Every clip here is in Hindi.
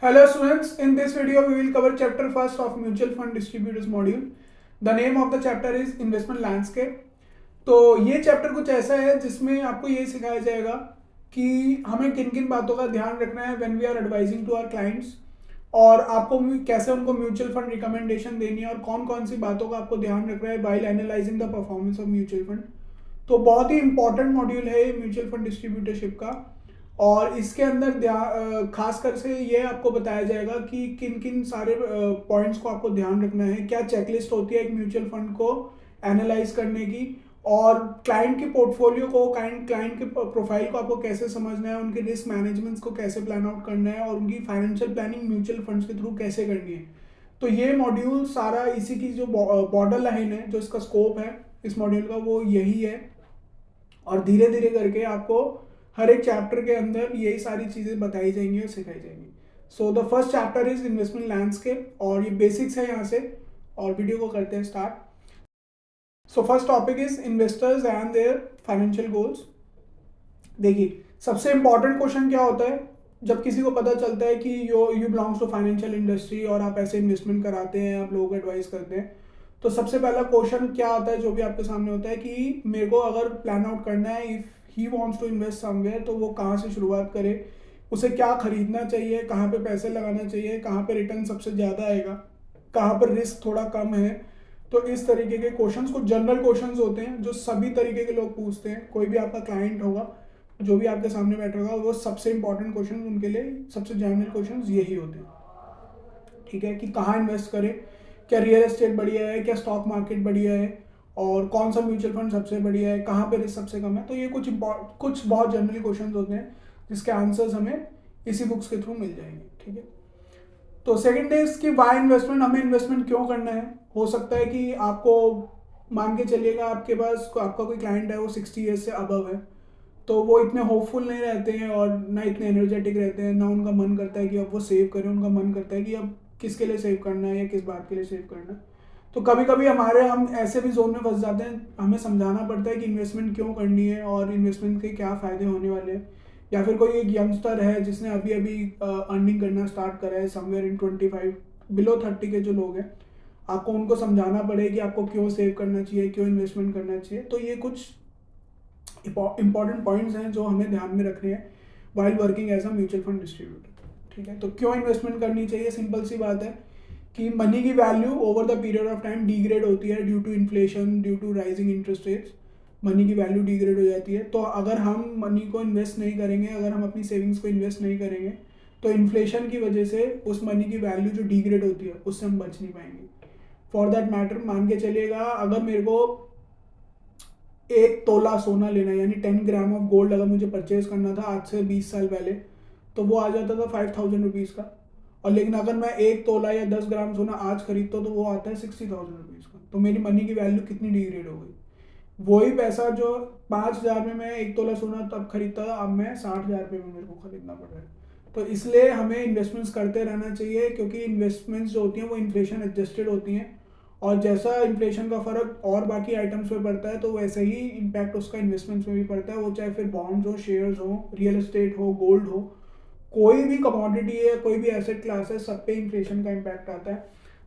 Hello students, in this video we will cover chapter first of mutual fund distributors module. The name of the chapter is investment landscape. तो ये चैप्टर कुछ ऐसा है जिसमें आपको ये सिखाया जाएगा कि हमें किन किन बातों का ध्यान रखना है when we are advising to our clients, और आपको कैसे उनको म्यूचुअल फंड रिकमेंडेशन देनी है और कौन कौन सी बातों का आपको ध्यान रखना है while analysing the performance of mutual fund. तो बहुत ही इंपॉर्टेंट मॉड्यूल है ये म्यूचुअल फंड डिस्ट्रीब्यूटरशिप का, और इसके अंदर खासकर से ये आपको बताया जाएगा कि किन किन सारे पॉइंट्स को आपको ध्यान रखना है, क्या चेकलिस्ट होती है एक म्यूचुअल फंड को एनालाइज करने की, और क्लाइंट की पोर्टफोलियो को क्लाइंट के प्रोफाइल को आपको कैसे समझना है, उनके रिस्क मैनेजमेंट्स को कैसे प्लान आउट करना है और उनकी फाइनेंशियल प्लानिंग म्यूचुअल फंड्स के थ्रू कैसे करनी है। तो ये मॉड्यूल सारा इसी की जो बॉर्डर लाइन है, जो इसका स्कोप है इस मॉड्यूल का, वो यही है। और धीरे धीरे करके आपको हर एक चैप्टर के अंदर यही सारी चीज़ें बताई जाएंगी और सिखाई जाएंगी। So the first chapter is investment landscape, और ये बेसिक्स है यहाँ से, और वीडियो को करते हैं start. So first topic is investors and there financial goals. देखिए, सबसे इंपॉर्टेंट क्वेश्चन क्या होता है जब किसी को पता चलता है कि you belongs to financial industry और आप ऐसे इन्वेस्टमेंट कराते हैं, आप लोगों को एडवाइस करते हैं, तो सबसे पहला क्वेश्चन क्या आता है जो भी आपके सामने होता है कि मेरे को अगर प्लान आउट करना है, if he wants to invest somewhere, तो वो कहाँ से शुरुआत करे, उसे क्या खरीदना चाहिए, कहाँ पे पैसे लगाना चाहिए, कहाँ पे रिटर्न सबसे ज़्यादा आएगा, कहाँ पर रिस्क थोड़ा कम है। तो इस तरीके के क्वेश्चंस कुछ जनरल क्वेश्चंस होते हैं जो सभी तरीके के लोग पूछते हैं। कोई भी आपका क्लाइंट होगा, जो भी आपके सामने बैठा होगा, वो सबसे इंपॉर्टेंट क्वेश्चन उनके लिए, सबसे जनरल क्वेश्चन यही होते हैं। ठीक है, कि कहाँ इन्वेस्ट करें, क्या रियल एस्टेट बढ़िया है, क्या स्टॉक मार्केट बढ़िया है, और कौन सा म्यूचुअल फंड सबसे बढ़िया है, कहाँ पे रिस्क सबसे कम है। तो ये कुछ बहुत जनरल क्वेश्चंस होते हैं जिसके आंसर्स हमें इसी बुक्स के थ्रू मिल जाएंगे। ठीक है, तो सेकंड इज कि वाई इन्वेस्टमेंट, हमें इन्वेस्टमेंट क्यों करना है। हो सकता है कि आपको, मान के चलिएगा आपके पास आपका कोई क्लाइंट है, वो 60 ईयर्स से अबव है, तो वो इतने होपफुल नहीं रहते हैं और ना इतने एनर्जेटिक रहते हैं, ना उनका मन करता है कि अब वो सेव करें, उनका मन करता है कि अब किसके लिए सेव करना है या किस बात के लिए सेव करना है। तो कभी कभी हम ऐसे भी जोन में फंस जाते हैं, हमें समझाना पड़ता है कि इन्वेस्टमेंट क्यों करनी है और इन्वेस्टमेंट के क्या फ़ायदे होने वाले हैं। या फिर कोई एक यंगस्टर है जिसने अभी अभी अर्निंग करना स्टार्ट करा है, समवेयर इन 25 बिलो 30 के जो लोग हैं, आपको उनको समझाना पड़े कि आपको क्यों सेव करना चाहिए, क्यों इन्वेस्टमेंट करना चाहिए। तो ये कुछ इंपॉर्टेंट पॉइंट्स हैं जो हमें ध्यान में रखने हैं while working as a mutual fund distributor. ठीक है, तो क्यों इन्वेस्टमेंट करनी चाहिए, सिंपल सी बात है कि मनी की value over the period of time degrade होती है due to inflation, due to rising interest rates. Money की वैल्यू डिग्रेड हो जाती है। तो अगर हम मनी को इन्वेस्ट नहीं करेंगे, अगर हम अपनी सेविंग्स को इन्वेस्ट नहीं करेंगे, तो इन्फ्लेशन की वजह से उस मनी की वैल्यू जो डिग्रेड होती है उससे हम बच नहीं पाएंगे। फॉर दैट मैटर, मान के चलिएगा अगर मेरे को 1 तोला सोना लेना है, यानी 10 ग्राम ऑफ गोल्ड अगर मुझे परचेज करना था आज से 20 साल पहले, तो वो आ जाता था 5000 रुपीज़ का। और लेकिन अगर मैं 1 तोला या 10 ग्राम सोना आज खरीदता हूँ तो वो आता है 60,000 रुपीज़ का। तो मेरी मनी की वैल्यू कितनी डिग्रेड हो गई। वही पैसा जो 5,000 में मैं 1 तोला सोना तब खरीदता था, अब मैं 60,000 रुपये में मेरे को खरीदना पड़ रहा है। तो इसलिए हमें इन्वेस्टमेंट्स करते रहना चाहिए, क्योंकि इन्वेस्टमेंट्स जो होती हैं वो इन्फ्लेशन एडजस्टेड होती हैं, और जैसा इन्फ्लेशन का फर्क और बाकी आइटम्स पे पड़ता है, तो वैसे ही इम्पैक्ट उसका इन्वेस्टमेंट्स में भी पड़ता है। वो चाहे फिर बॉन्ड्स हो, शेयर्स हो, रियल एस्टेट हो, गोल्ड हो, कोई भी कमोडिटी है, कोई भी एसेट क्लास है, सब पे इन्फ्लेशन का इम्पैक्ट आता है।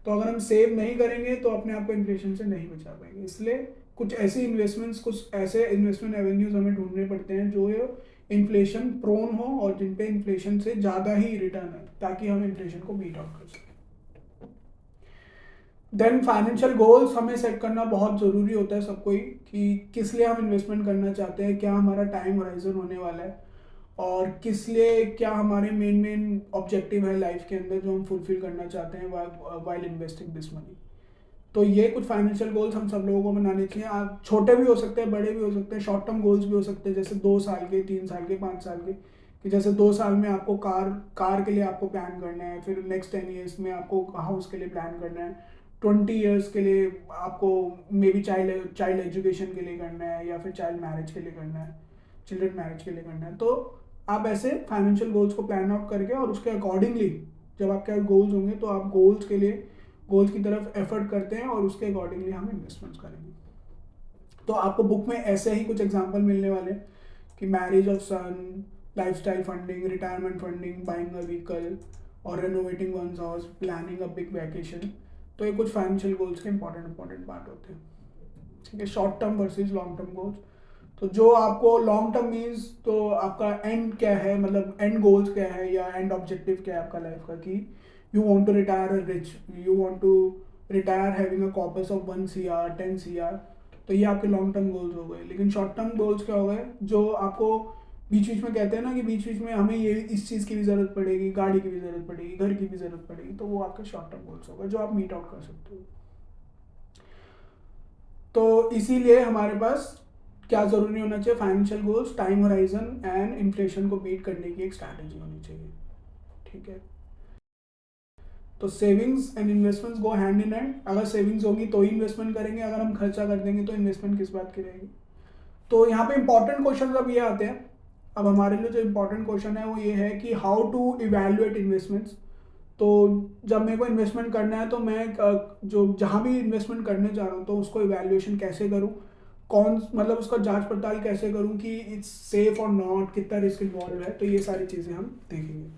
तो अगर हम सेव नहीं करेंगे तो अपने आप को इन्फ्लेशन से नहीं बचा पाएंगे। इसलिए कुछ ऐसी इन्वेस्टमेंट्स, कुछ ऐसे इन्वेस्टमेंट एवेन्यूज हमें ढूंढने पड़ते हैं जो इन्फ्लेशन प्रोन हो और जिन पे इन्फ्लेशन से ज़्यादा ही रिटर्न है, ताकि हम इन्फ्लेशन को बीट आउट कर सकें। देन फाइनेंशियल गोल्स हमें सेट करना बहुत ज़रूरी होता है सबको ही, कि किस लिए हम इन्वेस्टमेंट करना चाहते हैं, क्या हमारा टाइम होराइजन होने वाला है, और किस लिए, क्या हमारे मेन ऑब्जेक्टिव है लाइफ के अंदर जो हम फुलफिल करना चाहते हैं वाइल इन्वेस्टिंग दिस मनी। तो ये कुछ फाइनेंशियल गोल्स हम सब लोगों को बनाने चाहिए। आप छोटे भी हो सकते हैं, बड़े भी हो सकते हैं, शॉर्ट टर्म गोल्स भी हो सकते हैं, जैसे 2 साल के, 3 साल के, 5 साल के। कि जैसे 2 साल में आपको कार के लिए आपको प्लान करना है, फिर नेक्स्ट 10 ईयर्स में आपको हाउस के लिए प्लान करना है, 20 ईयर्स के लिए आपको मे बी चाइल्ड एजुकेशन के लिए करना है, या फिर चाइल्ड मैरिज के लिए करना है, चिल्ड्रन मैरिज के लिए करना है। तो आप ऐसे फाइनेंशियल गोल्स को प्लान आउट करके और उसके अकॉर्डिंगली जब आपके गोल्स होंगे तो आप गोल्स की तरफ एफर्ट करते हैं और उसके अकॉर्डिंगली हम इन्वेस्टमेंट्स करेंगे। तो आपको बुक में ऐसे ही कुछ एग्जांपल मिलने वाले हैं कि marriage of son, lifestyle funding, retirement funding, buying a vehicle, और renovating one's house, planning a big vacation. तो ये कुछ फाइनेंशियल गोल्स के इंपॉर्टेंट पार्ट होते हैं। ठीक है, short term versus long term goals. तो जो आपको लॉन्ग टर्म मीन्स, तो आपका एंड क्या है, मतलब एंड गोल्स क्या है या एंड ऑब्जेक्टिव क्या है आपका लाइफ का, कि you want to retire rich, you want to retire having a corpus of 1 CR 10 CR। तो ये आपके लॉन्ग टर्म गोल्स हो गए। लेकिन शॉर्ट टर्म गोल्स क्या हो गए, जो आपको बीच बीच में कहते हैं ना कि बीच बीच में हमें ये इस चीज़ की भी ज़रूरत पड़ेगी, गाड़ी की भी ज़रूरत पड़ेगी, घर की भी ज़रूरत पड़ेगी, तो वो आपके शॉर्ट टर्म गोल्स हो गए जो आप मीट आउट कर सकते हो। तो इसीलिए हमारे पास क्या ज़रूरी होना चाहिए, financial goals, time horizon and inflation को बीट करने की एक स्ट्रैटेजी होनी चाहिए। ठीक है, तो savings and investments go hand in hand. अगर सेविंग्स होगी तो ही इन्वेस्टमेंट करेंगे, अगर हम खर्चा कर देंगे तो इन्वेस्टमेंट किस बात की रहेगी। तो यहाँ पे इंपॉर्टेंट क्वेश्चन अब ये आते हैं। अब हमारे लिए जो इंपॉर्टेंट क्वेश्चन है वो ये है कि हाउ टू इवेल्युएट इन्वेस्टमेंट्स। तो जब मेरे को इन्वेस्टमेंट करना है तो मैं जो जहाँ भी इन्वेस्टमेंट करने जा रहा हूँ तो उसको इवैल्यूएशन कैसे करूँ, कौन मतलब उसका जांच पड़ताल कैसे करूँ कि इट्स सेफ और नॉट, कितना रिस्क इन्वॉल्व है। तो ये सारी चीज़ें हम देखेंगे।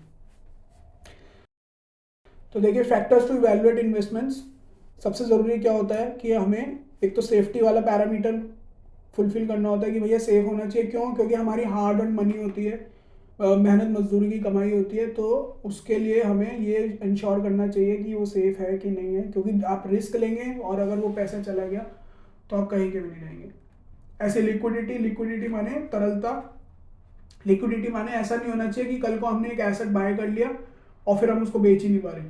तो देखिए, फैक्टर्स टू इवैल्यूएट इन्वेस्टमेंट्स, सबसे ज़रूरी क्या होता है कि हमें एक तो सेफ्टी वाला पैरामीटर फुलफिल करना होता है कि भैया सेफ होना चाहिए। क्यों? क्योंकि हमारी हार्ड अर्न मनी होती है, मेहनत मजदूरी की कमाई होती है। तो उसके लिए हमें ये इंश्योर करना चाहिए कि वो सेफ़ है कि नहीं है, क्योंकि आप रिस्क लेंगे और अगर वो पैसा चला गया तो आप कहीं के भी नहीं रहेंगे। ऐसे लिक्विडिटी, लिक्विडिटी माने तरलता। लिक्विडिटी माने ऐसा नहीं होना चाहिए कि कल को हमने एक एसेट बाय कर लिया और फिर हम उसको बेच ही नहीं पा रहे,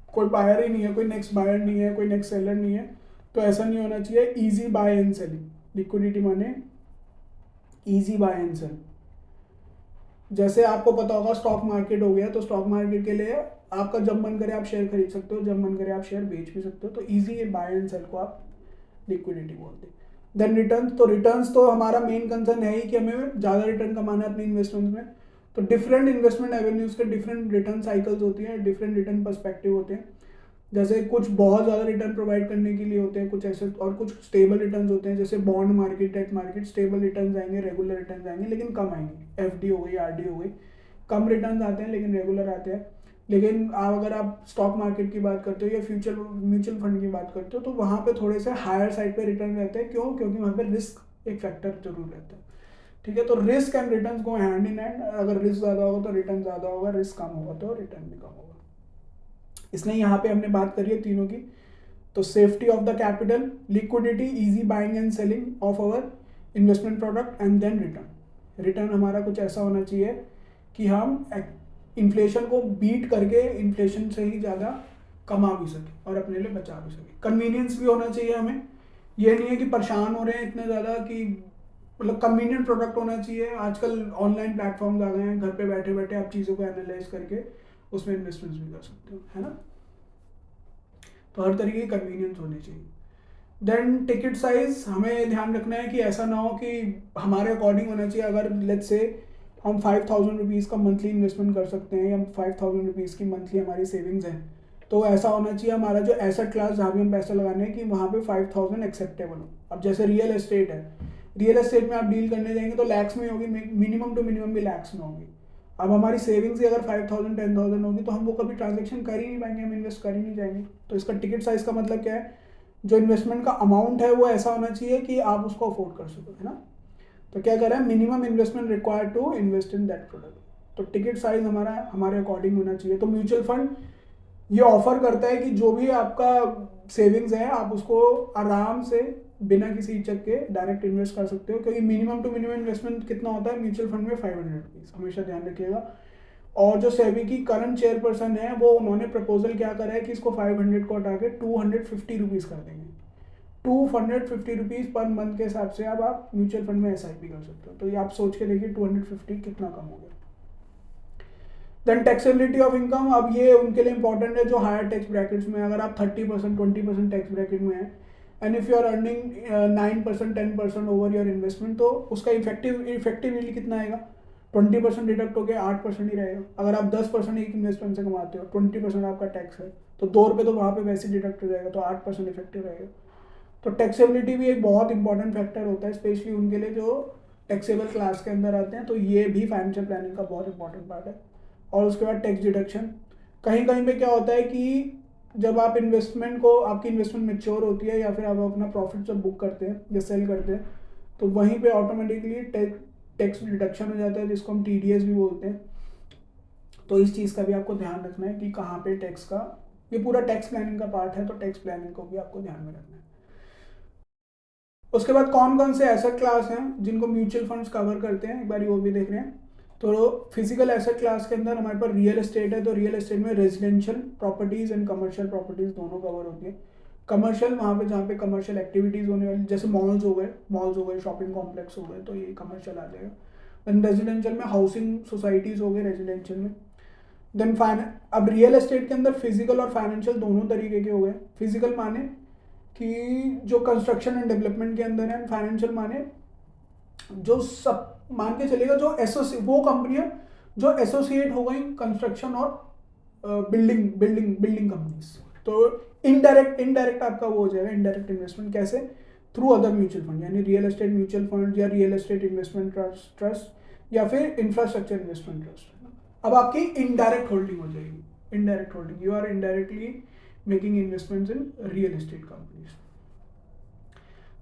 कोई बायर ही नहीं है, कोई नेक्स्ट बायर नहीं है, कोई नेक्स्ट सेलर नहीं है। तो ऐसा नहीं होना चाहिए। Easy buy and selling, liquidity माने ईजी बाय एंड सेल। जैसे आपको पता होगा स्टॉक मार्केट हो गया, तो स्टॉक मार्केट के लिए आपका जब मन करे आप शेयर खरीद सकते हो, जब मन करे आप शेयर बेच भी सकते हो। तो इजी बाय एंड सेल को आप लिक्विडिटी बोलते हैं। देन रिटर्न, तो रिटर्न्स तो हमारा मेन कंसर्न है ही कि हमें ज़्यादा रिटर्न कमाना है अपने इन्वेस्टमेंट में। तो डिफरेंट इन्वेस्टमेंट एवेन्यूज़ के डिफरेंट रिटर्न साइकिल्स होती हैं, डिफरेंट रिटर्न पर्सपेक्टिव होते हैं। जैसे कुछ बहुत ज़्यादा रिटर्न प्रोवाइड करने के लिए होते हैं कुछ ऐसे, और कुछ स्टेबल रिटर्न होते हैं जैसे bond market, debt market. Stable return आएंगे, रेगुलर रिटर्न आएंगे, लेकिन कम आएंगे। एफडी हो गई, आरडी हो गई, कम रिटर्न आते हैं लेकिन रेगुलर आते हैं। लेकिन अगर आप स्टॉक मार्केट की बात करते हो या फ्यूचर म्यूचुअल फंड की बात करते हो तो वहाँ पे थोड़े से हायर साइड पे रिटर्न रहते हैं। क्यों? क्योंकि वहाँ पे रिस्क एक फैक्टर जरूर रहता है। ठीक है, तो रिस्क एंड रिटर्न को हैंड इन हैंड। अगर रिस्क ज़्यादा होगा तो रिटर्न ज़्यादा होगा, रिस्क कम होगा तो रिटर्न भी कम होगा। इसलिए यहाँ पे हमने बात करी है तीनों की। तो safety of the capital, liquidity, easy buying and selling of our investment product, and then return. Return हमारा कुछ ऐसा होना चाहिए कि हम इन्फ्लेशन को बीट करके इन्फ्लेशन से ही ज़्यादा कमा भी सके और अपने लिए बचा भी सके। कन्वीनियंस भी होना चाहिए हमें। ये नहीं है कि परेशान हो रहे हैं इतने ज़्यादा कि, मतलब कन्वीनियंट प्रोडक्ट होना चाहिए। आजकल ऑनलाइन प्लेटफॉर्म्स आ गए हैं, घर पे बैठे बैठे आप चीज़ों को एनालाइज करके उसमें इन्वेस्टमेंट्स भी कर सकते हो, है ना। तो हर तरीके की कन्वीनियंस होनी चाहिए। देन टिकट साइज, हमें ध्यान रखना है कि ऐसा ना हो कि हमारे अकॉर्डिंग होना चाहिए। अगर लेट्स से हम 5000 रुपीज़ का मंथली इन्वेस्टमेंट कर सकते हैं या 5000 रुपीज़ की मंथली हमारी सेविंग्स हैं, तो ऐसा होना चाहिए हमारा जो एसेट क्लास जहाँ भी हम पैसा लगाने हैं कि वहाँ पे 5000 एक्सेप्टेबल हो। अब जैसे रियल एस्टेट है, रियल एस्टेट में आप डील करने जाएंगे तो लैक्स में होगी, मिनिमम टू मिनिमम भी लैक्स में होगी। अब हमारी सेविंग्स ही अगर 5000 10,000 होगी तो हम वो कभी ट्रांजेक्शन कर ही नहीं पाएंगे, हम इन्वेस्ट कर ही नहीं जाएंगे। तो इसका टिकट साइज का मतलब क्या है, जो इन्वेस्टमेंट का अमाउंट है वो ऐसा होना चाहिए कि आप उसको अफोर्ड कर सको, है ना। तो क्या कर रहा है, minimum investment required to invest in that product. तो टिकट साइज हमारा हमारे अकॉर्डिंग होना चाहिए। तो म्यूचुअल फंड ये ऑफर करता है कि जो भी आपका सेविंग्स है आप उसको आराम से बिना किसी हिचक के डायरेक्ट इन्वेस्ट कर सकते हो। क्योंकि मिनिमम टू मिनिमम इन्वेस्टमेंट कितना होता है म्यूचुअल फंड में, 500 रुपीज़, हमेशा ध्यान रखिएगा। और जो सेबी की करंट चेयरपर्सन है वो उन्होंने प्रपोजल क्या करा है कि इसको 500 को हटा के 250 रुपीज़ कर देंगे। 250 रुपीज़ पर मंथ के हिसाब से अब आप म्यूचुअल फंड में एसआईपी कर सकते हो। तो ये आप सोच के देखिए 250 कितना कम हो गया। देन टैक्सेबिलिटी ऑफ इनकम, अब ये उनके लिए इंपॉर्टेंट है जो हायर टैक्स ब्रैकेट्स में। अगर आप 30% 20% टैक्स ब्रैकेट में हैं and if you are earning 9% 10% over your investment, तो उसका इफेक्टिव यील्ड कितना आएगा, 20% डिडक्ट होकर 8% ही रहेगा। अगर आप 10% एक इन्वेस्टमेंट से कमाते हो, 20% आपका टैक्स है, तो 2 रुपये तो वहाँ पे वैसे डिडक्ट हो जाएगा, तो 8% इफेक्टिव रहेगा। तो टैक्सेबिलिटी भी एक बहुत इंपॉर्टेंट फैक्टर होता है, स्पेशली उनके लिए जो टैक्सेबल क्लास के अंदर आते हैं। तो ये भी फाइनेंशियल प्लानिंग का बहुत इंपॉर्टेंट पार्ट है। और उसके बाद टैक्स डिडक्शन, कहीं कहीं पे क्या होता है कि जब आप इन्वेस्टमेंट को, आपकी इन्वेस्टमेंट मेच्योर होती है या फिर आप अपना प्रॉफिट जब बुक करते हैं या सेल करते हैं, तो वहीं पे ऑटोमेटिकली टैक्स डिडक्शन हो जाता है, जिसको हम टीडीएस भी बोलते हैं। तो इस चीज़ का भी आपको ध्यान रखना है कि कहाँ पे टैक्स का, ये पूरा टैक्स प्लानिंग का पार्ट है, तो टैक्स प्लानिंग को भी आपको ध्यान में रखना है। उसके बाद कौन कौन से एसेट क्लास हैं जिनको म्यूचुअल फंड्स कवर करते हैं, एक बार वो भी देख रहे हैं। तो फिजिकल एसेट क्लास के अंदर हमारे पास रियल एस्टेट है, तो रियल एस्टेट में residential properties and commercial properties दोनों कवर होती है। कमर्शियल वहाँ पे जहाँ पे कमर्शियल एक्टिविटीज़ होने वाली, जैसे मॉल्स हो गए, शॉपिंग कॉम्प्लेक्स हो गए, तो ये कमर्शियल आ जाएगा। देन रेजिडेंशियल में हाउसिंग सोसाइटीज़ हो गए रेजिडेंशियल में। देन अब रियल एस्टेट के अंदर फिजिकल और फाइनेंशियल दोनों तरीके के हो गए। फिजिकल माने कि जो कंस्ट्रक्शन एंड डेवलपमेंट के अंदर है, फाइनेंशियल माने जो सब मान के चलेगा जो वो कंपनियां जो एसोसिएट हो गई कंस्ट्रक्शन और बिल्डिंग कंपनीज। तो इनडायरेक्ट आपका वो हो जाएगा इनडायरेक्ट इन्वेस्टमेंट, कैसे? थ्रू अदर म्यूचुअल फंड, यानी रियल एस्टेट म्यूचुअल फंड या रियल एस्टेट इन्वेस्टमेंट ट्रस्ट या फिर इंफ्रास्ट्रक्चर इन्वेस्टमेंट ट्रस्ट। अब आपकी इनडायरेक्ट होल्डिंग हो जाएगी, indirect holding, you are indirectly making investments in real estate companies.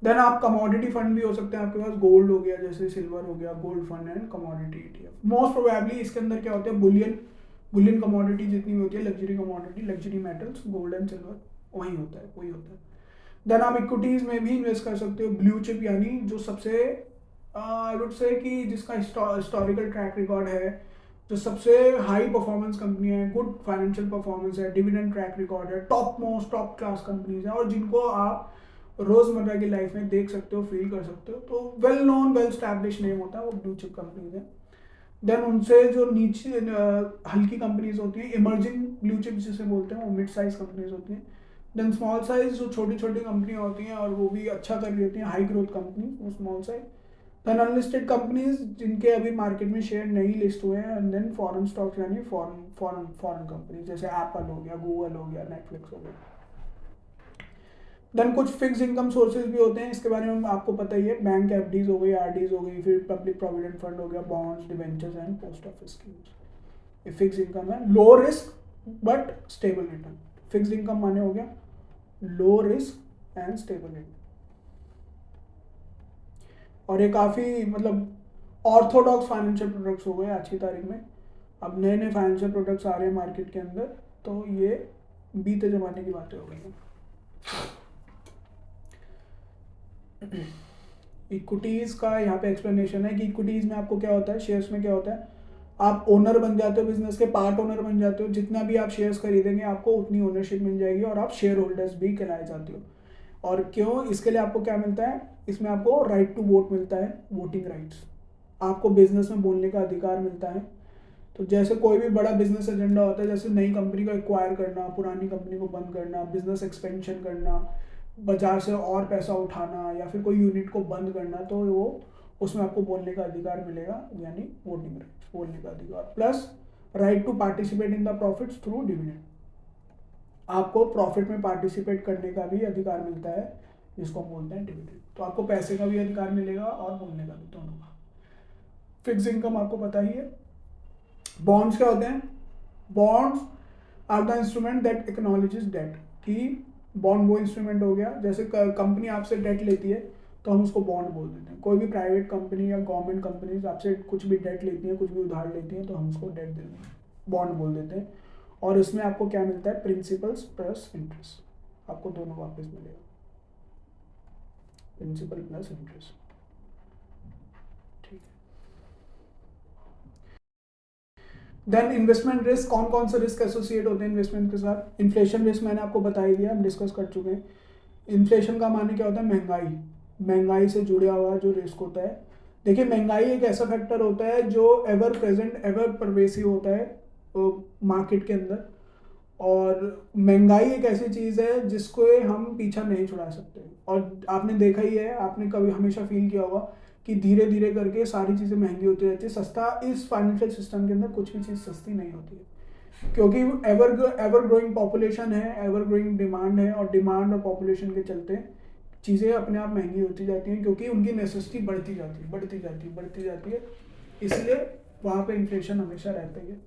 Then आप कमोडिटी फंड भी हो सकते हैं, आपके पास गोल्ड हो गया, जैसे सिल्वर हो गया, gold fund and commodity ETF। Most probably इसके अंदर क्या होता है, बुलियन कमोडिटी जितनी भी होती है, luxury commodity, luxury metals, gold and silver, वही होता है। देन आप इक्विटीज में भी इन्वेस्ट कर सकते हो, ब्लू चिप, यानी जो सबसे आई वुड से कि जिसका हिस्टोरिकल ट्रैक रिकॉर्ड है, जो सबसे हाई परफॉर्मेंस कंपनी है, गुड फाइनेंशियल परफॉर्मेंस है, डिविडेंड ट्रैक रिकॉर्ड है, टॉप क्लास कंपनीज है, और जिनको आप रोजमर्रा की लाइफ में देख सकते हो, फील कर सकते हो, तो well known well establish name होता है, वो ब्लू चिप कंपनीज है। देन उनसे जो नीचे हल्की कंपनीज होती हैं, इमर्जिंग ब्लू चिप जिसे बोलते हैं, वो मिड साइज कंपनीज होती हैं। देन स्मॉल साइज जो छोटी छोटी कंपनियां होती हैं और वो भी अच्छा कर रही होती हैं, हाई ग्रोथ कंपनी, वो small size. Then unlisted companies जिनके अभी मार्केट में शेयर नहीं लिस्ट हुए हैं, एंड देन फॉरेन स्टॉक्स यानी फॉरेन कंपनी, जैसे एप्पल हो गया, गूगल हो गया, नेटफ्लिक्स हो गया। देन कुछ फिक्स इनकम सोर्सेज भी होते हैं, इसके बारे में आपको पता ही है, बैंक एफडीज हो गई, आरडीज हो गई, फिर पब्लिक प्रोविडेंट फंड हो गया, bonds, debentures and post office schemes. ये फिक्स इनकम है, low risk but stable return. Fix income माने हो गया low risk and stable return. और ये काफ़ी मतलब ऑर्थोडॉक्स फाइनेंशियल प्रोडक्ट्स हो गए आज की तारीख में। अब नए नए फाइनेंशियल प्रोडक्ट्स आ रहे हैं मार्केट के अंदर, तो ये बीते जमाने की बातें हो गई हैं। इक्विटीज़ का यहाँ पे एक्सप्लेनेशन है कि इक्विटीज़ में आपको क्या होता है, शेयर्स में क्या होता है, आप ओनर बन जाते हो, बिजनेस के पार्ट ओनर बन जाते हो, जितना भी आप शेयर्स खरीदेंगे आपको उतनी ओनरशिप मिल जाएगी, और आप शेयर होल्डर्स भी कहलाए जाते हो। और क्यों, इसके लिए आपको क्या मिलता है, इसमें आपको राइट टू वोट मिलता है, वोटिंग राइट्स, आपको बिजनेस में बोलने का अधिकार मिलता है। तो जैसे कोई भी बड़ा बिजनेस एजेंडा होता है, जैसे नई कंपनी को एक्वायर करना, पुरानी कंपनी को बंद करना, बिजनेस एक्सपेंशन करना, बाजार से और पैसा उठाना, या फिर कोई यूनिट को बंद करना, तो वो उसमें आपको बोलने का अधिकार मिलेगा, यानी वोटिंग राइट्स, बोलने का अधिकार, plus right to participate in the profits through dividend. आपको प्रॉफिट में पार्टिसिपेट करने का भी अधिकार मिलता है, जिसको हम बोलते हैं डिविडेंड। तो आपको पैसे का भी अधिकार मिलेगा और बोलने का भी, दोनों का। फिक्स इनकम आपको पता ही है। बॉन्ड्स क्या होते हैं, bonds are the instrument that acknowledges debt, कि बॉन्ड वो इंस्ट्रूमेंट हो गया, जैसे कंपनी आपसे डेट लेती है तो हम उसको बॉन्ड बोल देते हैं। कोई भी प्राइवेट कंपनी या गवर्नमेंट कंपनीज आपसे कुछ भी डेट लेती हैं, कुछ भी उधार लेती हैं, तो हम उसको डेट देते हैं, बॉन्ड बोल देते हैं। और इसमें आपको क्या मिलता है, प्रिंसिपल्स प्लस इंटरेस्ट, आपको दोनों वापस मिलेगा, प्रिंसिपल प्लस इंटरेस्ट। ठीक है। देन इन्वेस्टमेंट रिस्क, कौन कौन से रिस्क एसोसिएट होते हैं इन्वेस्टमेंट के साथ। इन्फ्लेशन रिस्क मैंने आपको बता ही दिया, हम डिस्कस कर चुके हैं। इन्फ्लेशन का माने क्या होता है, महंगाई से जुड़ा हुआ जो रिस्क होता है। देखिए, महंगाई एक ऐसा फैक्टर होता है जो एवर प्रेजेंट, एवर परवेसिव होता है मार्केट के अंदर, और महंगाई एक ऐसी चीज़ है जिसको हम पीछा नहीं छुड़ा सकते। और आपने देखा ही है, आपने कभी हमेशा फील किया होगा कि धीरे धीरे करके सारी चीज़ें महंगी होती रहती है। सस्ता इस फाइनेंशियल सिस्टम के अंदर कुछ भी चीज़ सस्ती नहीं होती है, क्योंकि एवर ग्रोइंग पॉपुलेशन है, एवर ग्रोइंग डिमांड है, और डिमांड और पॉपुलेशन के चलते चीज़ें अपने आप महंगी होती जाती हैं, क्योंकि उनकी नेसेसिटी बढ़ती जाती है, इसलिए वहाँ पे इन्फ्लेशन हमेशा रहता ही है।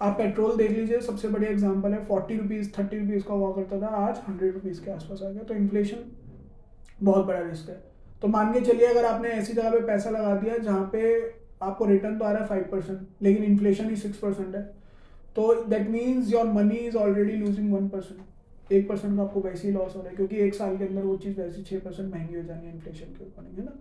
आप पेट्रोल देख लीजिए, सबसे बढ़िया एग्जांपल है, 40 रुपीज़ 30 रुपीज़ का हुआ करता था, आज 100 रुपीज़ के आसपास आ गया। तो इन्फ्लेशन बहुत बड़ा रिस्क है। तो मान के चलिए अगर आपने ऐसी जगह पे पैसा लगा दिया जहाँ पे आपको रिटर्न तो आ रहा है 5%, लेकिन इन्फ्लेशन ही 6% है, तो that means your money is already losing 1%। 1% का आपको वैसे ही लॉस हो रहा है, क्योंकि एक साल के अंदर वो चीज़ वैसे 6% महंगी हो जानी है इन्फ्लेशन के अकॉर्डिंग, है ना।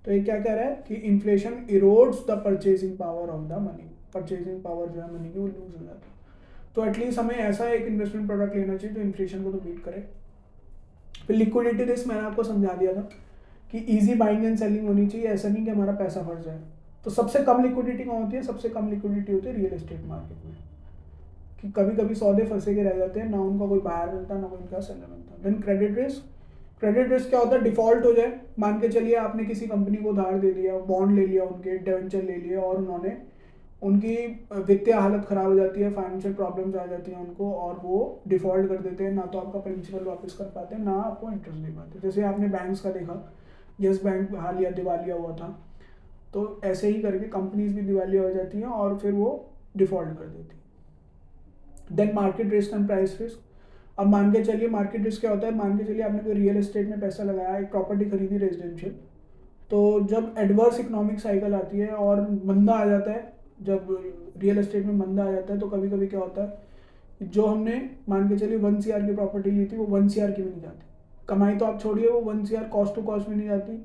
तो ये क्या कह रहा है कि inflation erodes the purchasing power of the money, purchasing power जो है मनी की वो लूज हो जाती है। तो एटलीस्ट हमें ऐसा एक इन्वेस्टमेंट प्रोडक्ट लेना चाहिए जो इन्फ्लेशन को तो बीट करे। फिर लिक्विडिटी रिस्क मैंने आपको समझा दिया था कि इजी बाइंग एंड सेलिंग होनी चाहिए, ऐसा नहीं कि हमारा पैसा फंस जाए। तो सबसे कम लिक्विडिटी कहाँ होती है? सबसे कम लिक्विडिटी होती है रियल एस्टेट मार्केट में, कि कभी कभी सौदे फंसे के रह जाते हैं, ना उनका कोई बायर मिलता ना कोई उनका सेलर मिलता। Then credit risk, credit risk क्या होता है? डिफॉल्ट हो जाए, मान के चलिए आपने किसी कंपनी को उधार दे दिया, बॉन्ड ले लिया, उनके डिवेंचर ले लिए, और उन्होंने उनकी वित्तीय हालत खराब हो जाती है, फाइनेंशियल प्रॉब्लम्स आ जाती हैं उनको, और वो डिफॉल्ट कर देते हैं, ना तो आपका प्रिंसिपल वापस कर पाते हैं, ना आपको इंटरेस्ट दे पाते। जैसे आपने बैंक्स का देखा, यस बैंक हालिया दिवालिया हुआ था, तो ऐसे ही करके कंपनीज भी दिवालिया हो जाती हैं और फिर वो डिफॉल्ट कर देती हैं। Then market risk and price risk. अब मान के चलिए मार्केट रिस्क क्या होता है? मान के चलिए आपने कोई रियल एस्टेट में पैसा लगाया, एक प्रॉपर्टी खरीदी रेजिडेंशियल, तो जब एडवर्स इकोनॉमिक साइकिल आती है और मंदा आ जाता है, जब रियल एस्टेट में मंदा आ जाता है, तो कभी कभी क्या होता है, जो हमने मान के चलिए 1 CR की प्रॉपर्टी ली थी, वो 1 CR की भी नहीं जाती। कमाई तो आप छोड़िए, वो 1 CR कॉस्ट टू कॉस्ट में नहीं जाती,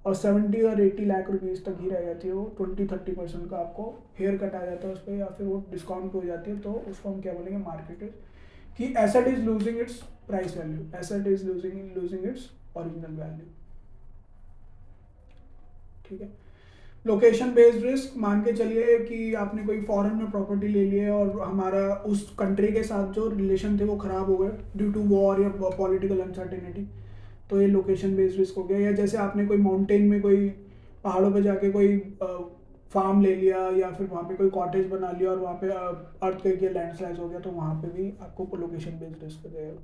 और 70 और 80 लाख रुपीज़ तक ही रह जाती है। वो 20-30% का आपको हेयर कट आ जाता है उस पर, या फिर वो डिस्काउंट हो जाती है। तो उसको हम क्या बोलेंगे? Market risk. कि asset is losing its price value, asset is losing its original value. ठीक है। लोकेशन बेस्ड रिस्क, मान के चलिए कि आपने कोई फॉरेन में प्रॉपर्टी ले ली है और हमारा उस कंट्री के साथ जो रिलेशन थे वो खराब हो गए ड्यू टू वॉर या पॉलिटिकल अनसर्टेनिटी, तो ये लोकेशन बेस्ड रिस्क हो गया। या जैसे आपने कोई माउंटेन में, कोई पहाड़ों पे जाके कोई फार्म ले लिया, या फिर वहाँ पे कोई कॉटेज बना लिया और वहाँ पे अर्थक्वेक या लैंडस्लाइड हो गया, तो वहाँ पे भी आपको लोकेशन बेस्ड रिस्क हो जाएगा।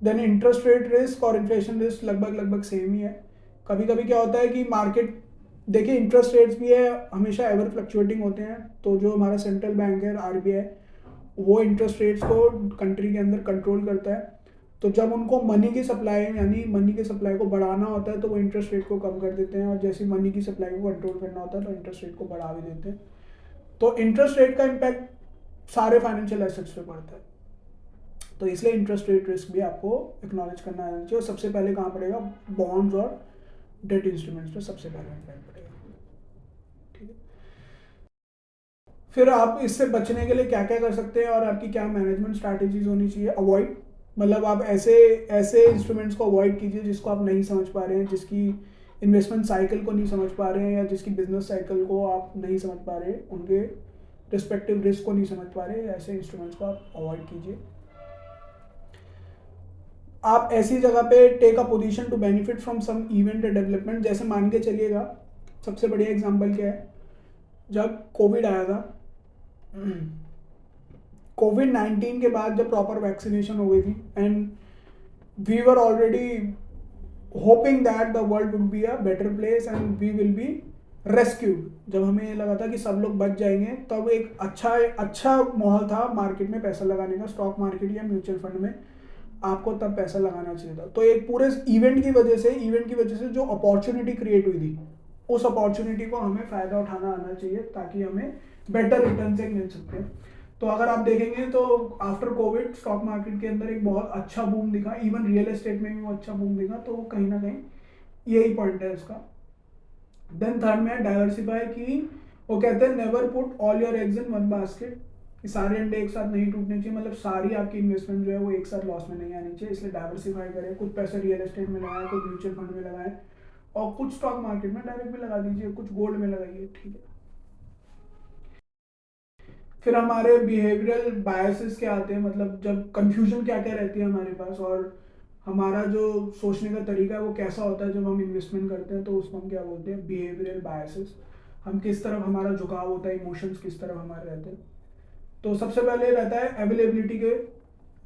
देन इंटरेस्ट रेट रिस्क और इन्फ्लेशन रिस्क लगभग सेम ही है। कभी कभी क्या होता है कि मार्केट, देखिए इंटरेस्ट रेट्स भी है हमेशा एवर फ्लक्चुएटिंग होते हैं, तो जो हमारा सेंट्रल बैंक है RBI, वो इंटरेस्ट रेट्स को कंट्री के अंदर कंट्रोल करता है। तो जब उनको मनी की सप्लाई, यानी मनी की सप्लाई को बढ़ाना होता है, तो वो इंटरेस्ट रेट को कम कर देते हैं, और जैसे मनी की सप्लाई को कंट्रोल करना होता है तो इंटरेस्ट रेट को बढ़ा भी देते हैं। तो इंटरेस्ट रेट का इम्पैक्ट सारे फाइनेंशियल एसेट्स पे पड़ता है, तो इसलिए इंटरेस्ट रेट रिस्क भी आपको एक्नॉलेज करना आना चाहिए। और सबसे पहले कहाँ पड़ेगा? बॉन्ड्स और डेट इंस्ट्रूमेंट्स पे सबसे पहले इम्पैक्ट पड़ेगा। ठीक है। फिर आप इससे बचने के लिए क्या क्या कर सकते हैं और आपकी क्या मैनेजमेंट स्ट्रैटेजीज होनी चाहिए? अवॉइड, मतलब आप ऐसे ऐसे इंस्ट्रूमेंट्स को अवॉइड कीजिए जिसको आप नहीं समझ पा रहे हैं, जिसकी इन्वेस्टमेंट साइकिल को नहीं समझ पा रहे हैं, या जिसकी बिजनेस साइकिल को आप नहीं समझ पा रहे, उनके रिस्पेक्टिव रिस्क को नहीं समझ पा रहे, ऐसे इंस्ट्रूमेंट्स को आप अवॉइड कीजिए। आप ऐसी जगह पे take a position to benefit from some event या डेवलपमेंट। जैसे मान के चलिएगा, सबसे बढ़िया एग्जांपल क्या है? जब कोविड आया था, कोविड-19 के बाद जब प्रॉपर वैक्सीनेशन हो गई थी, and we were already hoping that the world would be a better place and we will be rescued, जब हमें ये लगा था कि सब लोग बच जाएंगे, तब एक अच्छा माहौल था मार्केट में पैसा लगाने का, स्टॉक मार्केट या म्यूचुअल फंड में आपको तब पैसा लगाना चाहिए था। तो एक पूरे इवेंट की वजह से जो अपॉर्चुनिटी क्रिएट हुई थी, उस अपॉर्चुनिटी को हमें फ़ायदा उठाना आना चाहिए, ताकि हमें बेटर रिटर्न से मिल सकते हैं। तो अगर आप देखेंगे तो आफ्टर कोविड स्टॉक मार्केट के अंदर एक बहुत अच्छा बूम दिखा, इवन रियल एस्टेट में भी वो अच्छा बूम दिखा, तो कहीं ना कहीं यही पॉइंट है इसका। देन थर्ड में डाइवर्सिफाई, की वो कहते हैं never put all your eggs in one basket, कि सारे अंडे एक साथ नहीं टूटने चाहिए, मतलब सारी आपकी इन्वेस्टमेंट जो है वो एक साथ लॉस में नहीं आनी चाहिए, इसलिए डाइवर्सिफाई करें। कुछ पैसे रियल एस्टेट में लगाएं, कुछ म्यूचुअल फंड में लगाएं, और कुछ स्टॉक मार्केट में डायरेक्ट भी लगा दीजिए, कुछ गोल्ड में लगाइए। ठीक है। फिर हमारे बिहेवियरल बायसेस क्या आते हैं, मतलब जब कंफ्यूजन क्या क्या रहती है हमारे पास, और हमारा जो सोचने का तरीका है वो कैसा होता है जब हम इन्वेस्टमेंट करते हैं, तो उसको हम क्या बोलते हैं? Behavioural biases. हम किस तरफ हमारा झुकाव होता है, इमोशंस किस तरफ हमारे रहते हैं। तो सबसे पहले रहता है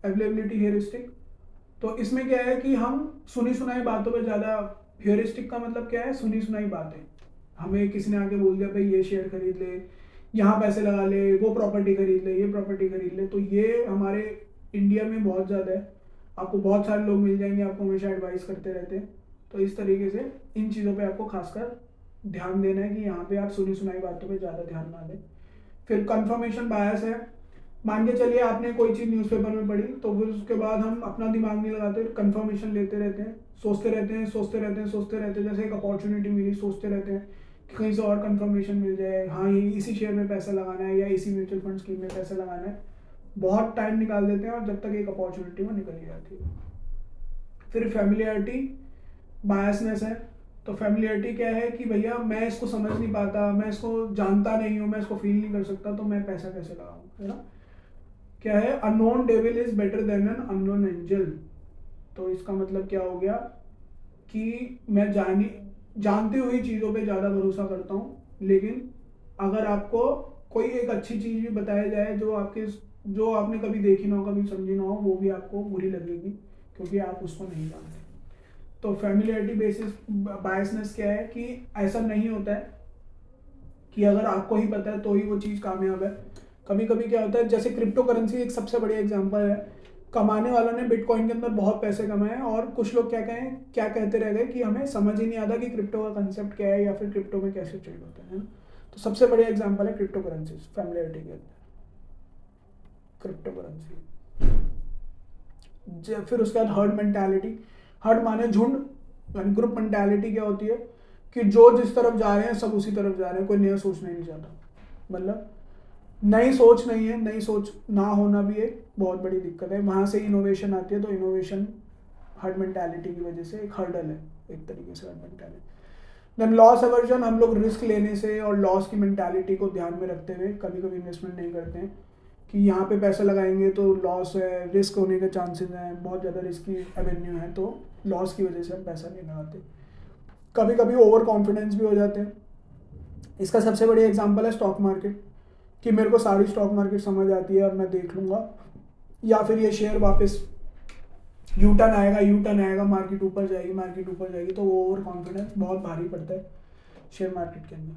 अवेलेबिलिटी हेरिस्टिक। तो इसमें क्या है कि हम सुनी सुनाई बातों पे ज़्यादा, हेरिस्टिक का मतलब क्या है? सुनी सुनाई बातें। हमें किसी ने आके बोल दिया भाई ये शेयर खरीद ले, यहाँ पैसे लगा ले, वो प्रॉपर्टी खरीद ले, ये प्रॉपर्टी खरीद ले। तो ये हमारे इंडिया में बहुत ज़्यादा है, आपको बहुत सारे लोग मिल जाएंगे, आपको हमेशा एडवाइस करते रहते हैं। तो इस तरीके से इन चीज़ों पे आपको खासकर ध्यान देना है कि यहाँ पे आप सुनी सुनाई बातों पे ज़्यादा ध्यान ना दें। फिर कंफर्मेशन बायस है, मान के चलिए आपने कोई चीज़ न्यूज़पेपर में पढ़ी, तो फिर उसके बाद हम अपना दिमाग नहीं लगाते, कंफर्मेशन लेते रहते हैं, सोचते रहते हैं, सोचते रहते हैं, सोचते रहते हैं। जैसे एक अपॉर्चुनिटी मिली, सोचते रहते हैं कि कहीं से और कंफर्मेशन मिल जाए, हाँ ये इसी शेयर में पैसा लगाना है या इसी म्यूचुअल फंड स्कीम में पैसा लगाना है। बहुत टाइम निकाल देते हैं और जब तक एक अपॉर्चुनिटी वो निकल ही जाती है। फिर फैमिलियरिटी बायसनेस है। तो फैमिलियरिटी क्या है कि भैया मैं इसको समझ नहीं पाता, मैं इसको जानता नहीं हूँ, मैं इसको फील नहीं कर सकता, तो मैं पैसा कैसे लगाऊँ, है ना। क्या है, unknown devil is better than an unknown angel. तो इसका मतलब क्या हो गया कि मैं जानते हुए चीज़ों पे ज़्यादा भरोसा करता हूँ, लेकिन अगर आपको कोई एक अच्छी चीज़ भी बताया जाए जो आपने कभी देखी ना हो, कभी समझी ना हो, वो भी आपको बुरी लगेगी क्योंकि आप उसको नहीं जानते। तो फैमिलियरिटी बेसिस बायसनेस क्या है कि ऐसा नहीं होता है कि अगर आपको ही पता है तो ही वो चीज़ कामयाब है। कभी कभी क्या होता है, जैसे क्रिप्टो करेंसी एक सबसे बढ़िया एग्जांपल है। कमाने वालों ने बिटकॉइन के अंदर बहुत पैसे कमाए और कुछ लोग क्या कहते रह गए कि हमें समझ ही नहीं आता कि क्रिप्टो का कंसेप्ट क्या है या फिर क्रिप्टो में कैसे ट्रेड होता है ना। तो सबसे बढ़िया एग्जांपल है क्रिप्टो करेंसी फैमिलियरिटी के अंदर, क्रिप्टो करेंसी। फिर उसके बाद हर्ड मेंटालिटी। हर्ड माने झुंड, यानी ग्रुप मेंटालिटी क्या होती है कि जो जिस तरफ जा रहे हैं सब उसी तरफ जा रहे हैं, कोई नया सोचना ही नहीं चाहता। मतलब नई सोच नहीं है, नई सोच ना होना भी एक बहुत बड़ी दिक्कत है, वहाँ से इनोवेशन आती है। तो इनोवेशन हर्ड मेंटालिटी की वजह से एक हर्डल है, एक तरीके से herd mentality. Then loss aversion, हम लोग रिस्क लेने से और लॉस की मेंटालिटी को ध्यान में रखते हुए कभी कभी इन्वेस्टमेंट नहीं करते हैं कि यहाँ पे पैसा लगाएंगे तो लॉस है, रिस्क होने के चांसेस हैं, बहुत ज़्यादा रिस्की एवेन्यू है, तो लॉस की वजह से हम पैसा नहीं लगाते। कभी कभी ओवर कॉन्फिडेंस भी हो जाते हैं। इसका सबसे बड़ी एग्जांपल है स्टॉक मार्केट, कि मेरे को सारी स्टॉक मार्केट समझ आती है और मैं देख लूँगा, या फिर ये शेयर वापस यू टर्न आएगा, मार्केट ऊपर जाएगी, तो वो ओवर कॉन्फिडेंस बहुत भारी पड़ता है शेयर मार्केट के अंदर।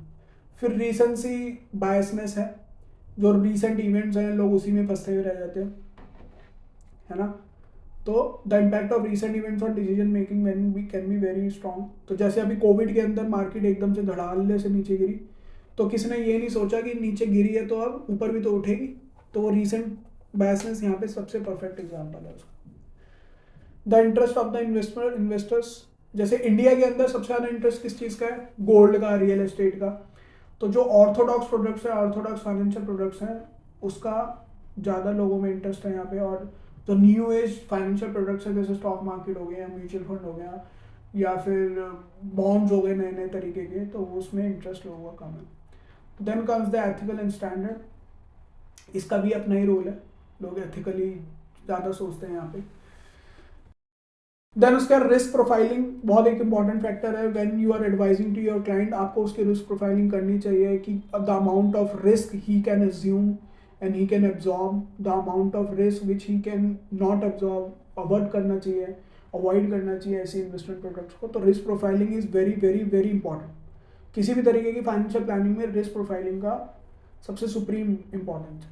फिर रीसेंसी बायसनेस है, जो रीसेंट इवेंट्स हैं लोग उसी में फंसते हुए रह जाते हैं, है ना। तो the impact of recent events on decision making can be very strong. तो जैसे अभी कोविड के अंदर मार्केट एकदम से धड़ाल्ले से नीचे गिरी, तो किसने ये नहीं सोचा कि नीचे गिरी है तो अब ऊपर भी तो उठेगी। तो वो रीसेंट बायसनेस यहाँ पे सबसे परफेक्ट एग्जाम्पल है उसका। The interest of the investors, जैसे इंडिया के अंदर सबसे ज़्यादा इंटरेस्ट किस चीज़ का है, गोल्ड का, रियल एस्टेट का। तो जो ऑर्थोडॉक्स प्रोडक्ट्स है, ऑर्थोडॉक्स फाइनेंशियल प्रोडक्ट्स हैं, उसका ज़्यादा लोगों में इंटरेस्ट है यहाँ पे। और जो न्यू एज फाइनेंशियल प्रोडक्ट्स है, जैसे स्टॉक मार्केट हो गया, म्यूचुअल फंड हो गया, या फिर बॉन्ड्स हो गए नए नए तरीके के, तो उसमें इंटरेस्ट लोगों का कम है। Then comes the ethical and standard, इसका भी अपना ही रोल है, लोग एथिकली ज़्यादा सोचते हैं यहाँ पे। देन उसका रिस्क प्रोफाइलिंग बहुत एक इंपॉर्टेंट फैक्टर है। When you are advising to your client, आपको उसकी रिस्क प्रोफाइलिंग करनी चाहिए कि the amount of risk he can assume and he can absorb, the amount of risk which he can not absorb, avoid करना चाहिए ऐसे इन्वेस्टमेंट प्रोडक्ट्स को। तो risk profiling is very very very important. किसी भी तरीके की फाइनेंशियल प्लानिंग में रिस्क प्रोफाइलिंग का सबसे सुप्रीम इंपॉर्टेंस है।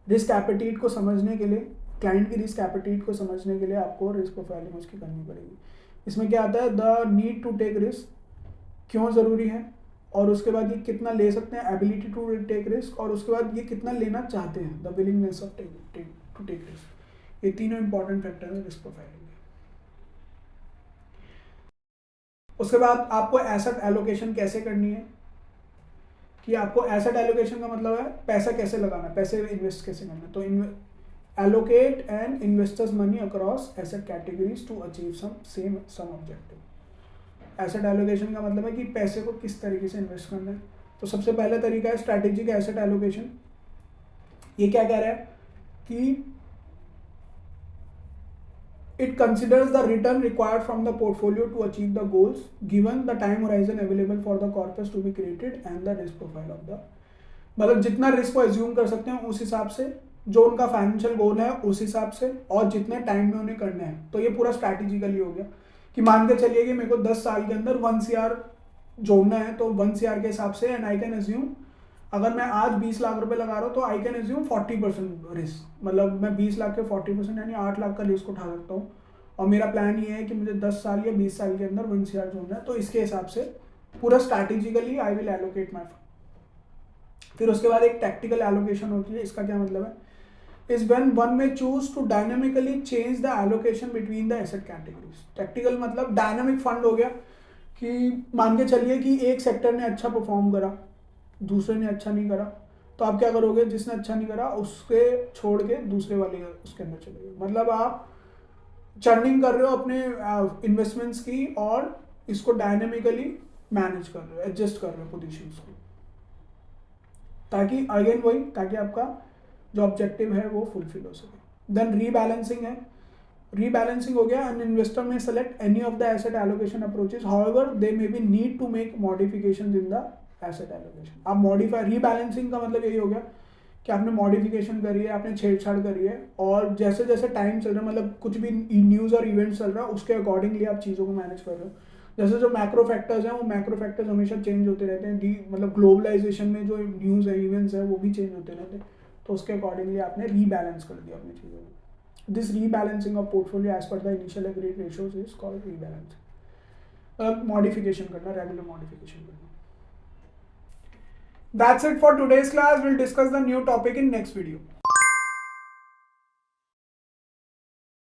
रिस्क एपेटाइट को समझने के लिए, क्लाइंट की रिस्क एपेटाइट को समझने के लिए आपको रिस्क प्रोफाइलिंग उसकी करनी पड़ेगी। इसमें क्या आता है, the need to take risk, क्यों ज़रूरी है, और उसके बाद ये कितना ले सकते हैं, एबिलिटी टू टेक रिस्क, और उसके बाद ये कितना लेना चाहते हैं, the willingness of to take risk. ये तीनों इंपॉर्टेंट फैक्टर है रिस्क प्रोफाइलिंग में। उसके बाद आपको एसेट एलोकेशन कैसे करनी है, कि आपको एसेट एलोकेशन का मतलब है पैसा कैसे लगाना है, पैसे इन्वेस्ट कैसे करना है। तो allocate an investor's money across asset categories to achieve some objective। Asset allocation का मतलब है कि पैसे को किस तरीके से इन्वेस्ट करना है। तो सबसे पहला तरीका है स्ट्रैटेजिक एसेट एलोकेशन। ये क्या कह रहा है कि it considers the return required from the portfolio to achieve the goals given the time horizon available for the corpus to be created and the risk profile of the, मतलब जितना रिस्क को एज्यूम कर सकते हैं उस हिसाब से, जो उनका फाइनेंशियल गोल है उस हिसाब से, और जितने टाइम में उन्हें करना है। तो ये पूरा स्ट्रैटेजिकली हो गया कि मान के चलिए कि मेरे को 10 साल के अंदर 1 CR जोड़ना है, तो 1 CR के हिसाब से, एंड आई कैन एज्यूम अगर मैं आज 20 लाख रुपए लगा रहा हूँ तो आई कैन एज्यूम 40% रिस्क, मतलब मैं 20 लाख के 40% यानी 8 लाख का रिस्क उठा सकता हूँ। और मेरा प्लान ये है कि मुझे 10 साल या 20 साल के अंदर 1 CR जोड़ना है, तो इसके हिसाब से पूरा strategically I will allocate my fund. फिर उसके बाद एक टैक्टिकल एलोकेशन होती है। इसका क्या मतलब है, is when one may choose to dynamically change the allocation between the asset categories. Tactical मतलब डायनेमिक फंड हो गया कि मान के चलिए कि एक सेक्टर ने अच्छा परफॉर्म करा, दूसरे ने अच्छा नहीं करा, तो आप क्या करोगे, जिसने अच्छा नहीं करा उसके छोड़ के दूसरे वाले उसके अंदर चले गए। मतलब आप चर्निंग कर रहे हो अपने इन्वेस्टमेंट्स की और इसको डायनेमिकली मैनेज कर रहे हो, एडजस्ट कर रहे हो पोजीशंस को, ताकि अगेन वही, ताकि आपका जो ऑब्जेक्टिव है वो फुलफिल हो सके। देन रीबैलेंसिंग है। रीबैलेंसिंग हो गया, an investor may select any of the asset allocation approaches, however they may be need to make modification in the asset allocation. आप मॉडिफाई, रीबैलेंसिंग का मतलब यही हो गया कि आपने मॉडिफिकेशन करी है, आपने छेड़छाड़ करी है, और जैसे जैसे टाइम चल रहा है, मतलब कुछ भी न्यूज़ और इवेंट्स चल रहा है उसके अकॉर्डिंगली आप चीज़ों को मैनेज कर रहे हो। जैसे जो मैक्रो फैक्टर्स हैं, वो मैक्रो फैक्टर्स हमेशा चेंज होते रहते हैं, मतलब ग्लोबलाइजेशन में जो न्यूज़ है, इवेंट्स है, वो भी चेंज होते रहते हैं, तो उसके अकॉर्डिंगली आपने रीबैलेंस कर दिया अपनी चीज़ों को। This rebalancing of portfolio as per the initial agreed ratios is called rebalancing. Modification करना, रेगुलर मॉडिफिकेशन करना। That's it for today's class. We'll discuss the new topic in next video.